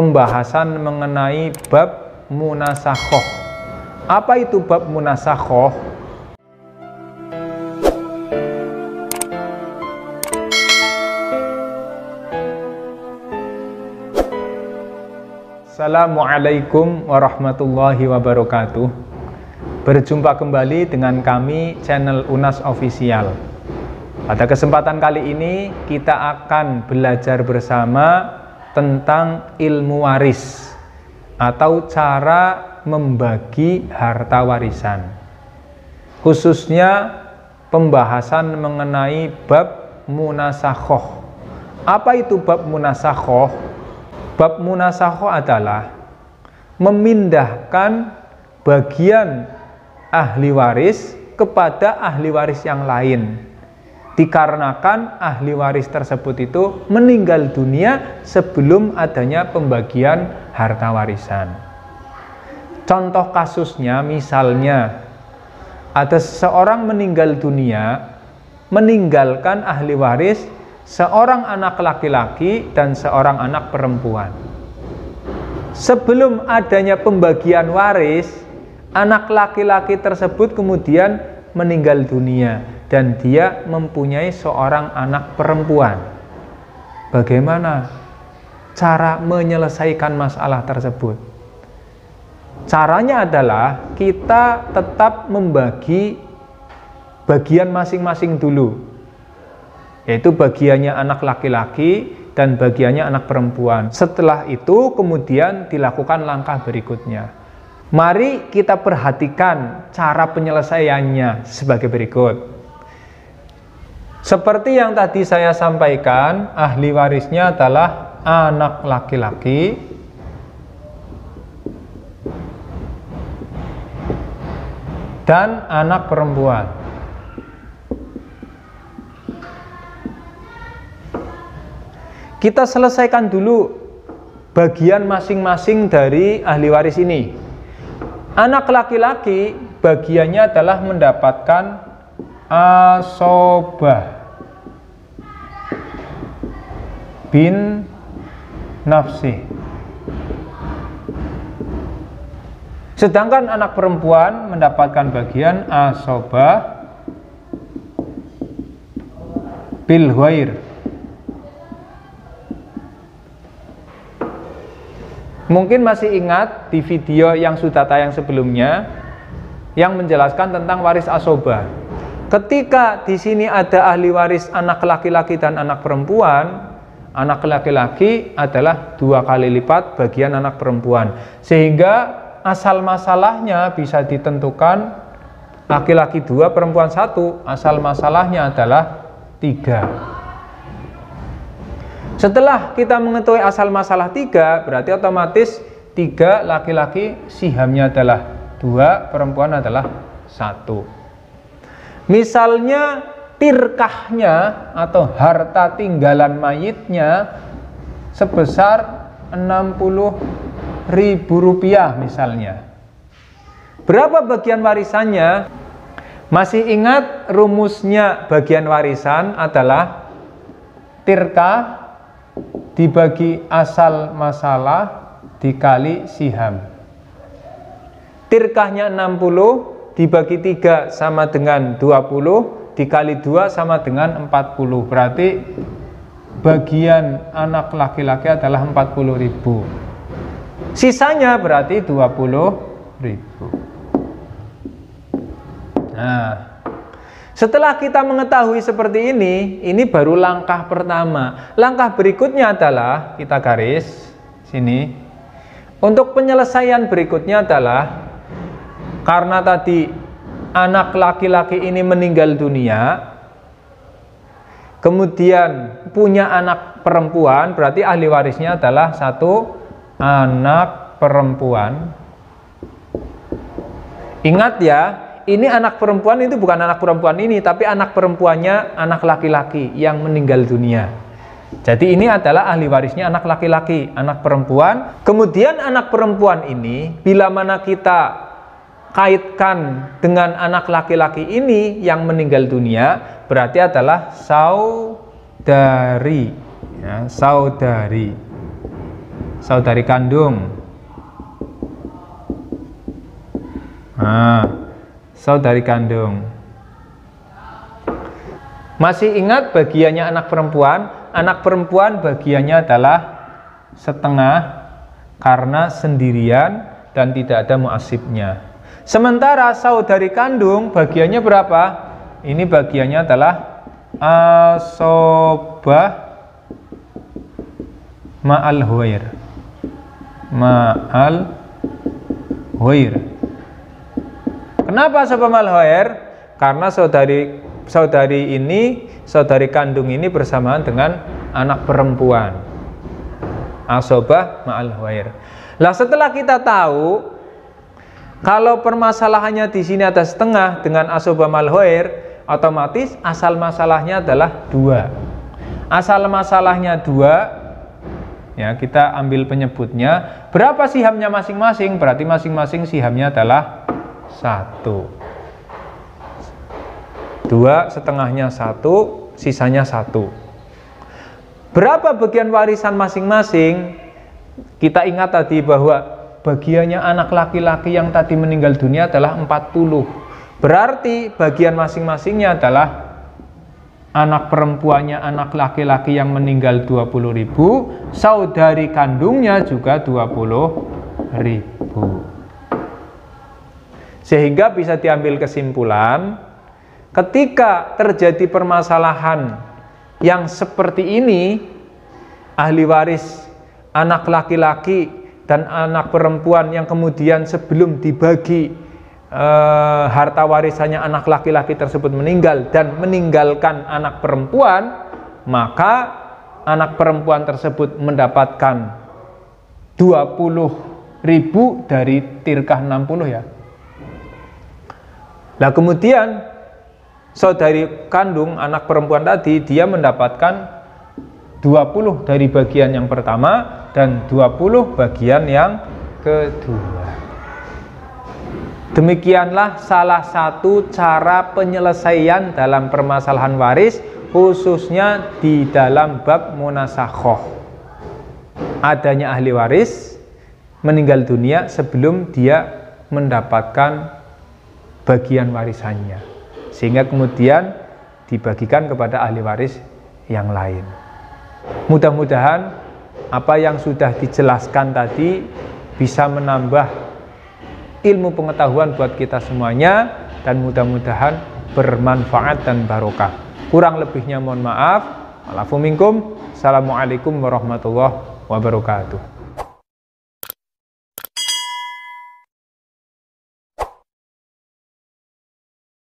pembahasan mengenai bab munasakhoh. Apa itu bab munasakhoh? Assalamualaikum warahmatullahi wabarakatuh. Berjumpa kembali dengan kami, channel UNAS Official. Pada kesempatan kali ini kita akan belajar bersama tentang ilmu waris atau cara membagi harta warisan, khususnya pembahasan mengenai bab munasakhoh. Apa itu bab munasakhoh? Bab munasakhoh adalah memindahkan bagian ahli waris kepada ahli waris yang lain, dikarenakan ahli waris tersebut itu meninggal dunia sebelum adanya pembagian harta warisan. Contoh kasusnya, misalnya ada seseorang meninggal dunia, meninggalkan ahli waris seorang anak laki-laki dan seorang anak perempuan. Sebelum adanya pembagian waris, anak laki-laki tersebut kemudian meninggal dunia dan dia mempunyai seorang anak perempuan. Bagaimana cara menyelesaikan masalah tersebut? Caranya adalah kita tetap membagi bagian masing-masing dulu, yaitu bagiannya anak laki-laki dan bagiannya anak perempuan. Setelah itu kemudian dilakukan langkah berikutnya. Mari kita perhatikan cara penyelesaiannya sebagai berikut. Seperti yang tadi saya sampaikan, ahli warisnya adalah anak laki-laki dan anak perempuan. Kita selesaikan dulu bagian masing-masing dari ahli waris ini. Anak laki-laki bagiannya adalah mendapatkan asobah bin nafsi. Sedangkan anak perempuan mendapatkan bagian asobah bil ghair. Mungkin masih ingat di video yang sudah tayang sebelumnya yang menjelaskan tentang waris asobah. Ketika di sini ada ahli waris anak laki-laki dan anak perempuan, anak laki-laki adalah 2 kali lipat bagian anak perempuan, sehingga asal masalahnya bisa ditentukan laki-laki 2, perempuan 1. Asal masalahnya adalah 3. Setelah kita mengetahui asal masalah 3, berarti otomatis 3 laki-laki sihamnya adalah 2, perempuan adalah 1. Misalnya tirkahnya atau harta tinggalan mayitnya sebesar Rp60.000 misalnya. Berapa bagian warisannya? Masih ingat rumusnya bagian warisan adalah tirkah dibagi asal masalah dikali siham. Tirkahnya 60 dibagi 3 sama dengan 20, dikali 2 sama dengan 40. Berarti bagian anak laki-laki adalah 40.000. Sisanya berarti 20.000. Nah, setelah kita mengetahui seperti ini baru langkah pertama. Langkah berikutnya adalah kita garis sini. Untuk penyelesaian berikutnya adalah karena tadi anak laki-laki ini meninggal dunia, kemudian punya anak perempuan, berarti ahli warisnya adalah 1 anak perempuan. Ingat ya, ini anak perempuan itu bukan anak perempuan ini, tapi anak perempuannya anak laki-laki yang meninggal dunia. Jadi ini adalah ahli warisnya anak laki-laki, anak perempuan. Kemudian anak perempuan ini bila mana kita kaitkan dengan anak laki-laki ini yang meninggal dunia, berarti adalah saudari, ya, saudari. saudari kandung. Saudari kandung. Masih ingat bagiannya anak perempuan? Anak perempuan bagiannya adalah setengah karena sendirian dan tidak ada muasibnya. Sementara saudari kandung bagiannya berapa? Ini bagiannya adalah asobah ma'al huwair. Ma'al huwair. Kenapa asobah ma'al huwair? Karena saudari kandung ini bersamaan dengan anak perempuan. Asobah ma'al huwair. Lah setelah kita tahu kalau permasalahannya di sini ada setengah dengan asobah ma'al huwair, otomatis asal masalahnya adalah 2. Asal masalahnya 2, ya kita ambil penyebutnya. Berapa sihamnya masing-masing? Berarti masing-masing sihamnya adalah 1. 2 setengahnya 1, sisanya 1. Berapa bagian warisan masing-masing? Kita ingat tadi bahwa bagiannya anak laki-laki yang tadi meninggal dunia adalah 40. Berarti bagian masing-masingnya adalah anak perempuannya anak laki-laki yang meninggal 20.000, saudari kandungnya juga 20.000. Sehingga bisa diambil kesimpulan, ketika terjadi permasalahan yang seperti ini, ahli waris anak laki-laki dan anak perempuan yang kemudian sebelum dibagi harta warisannya anak laki-laki tersebut meninggal dan meninggalkan anak perempuan, maka anak perempuan tersebut mendapatkan 20.000 dari tirkah 60 ya. Nah kemudian saudari kandung anak perempuan tadi, dia mendapatkan 20 dari bagian yang pertama dan 20 bagian yang kedua. Demikianlah salah satu cara penyelesaian dalam permasalahan waris, khususnya di dalam bab munasakhoh. Adanya ahli waris meninggal dunia sebelum dia mendapatkan bagian warisannya, sehingga kemudian dibagikan kepada ahli waris yang lain. Mudah-mudahan apa yang sudah dijelaskan tadi bisa menambah ilmu pengetahuan buat kita semuanya, dan mudah-mudahan bermanfaat dan barokah. Kurang lebihnya mohon maaf. Wa'alaikum. Assalamualaikum warahmatullahi wabarakatuh.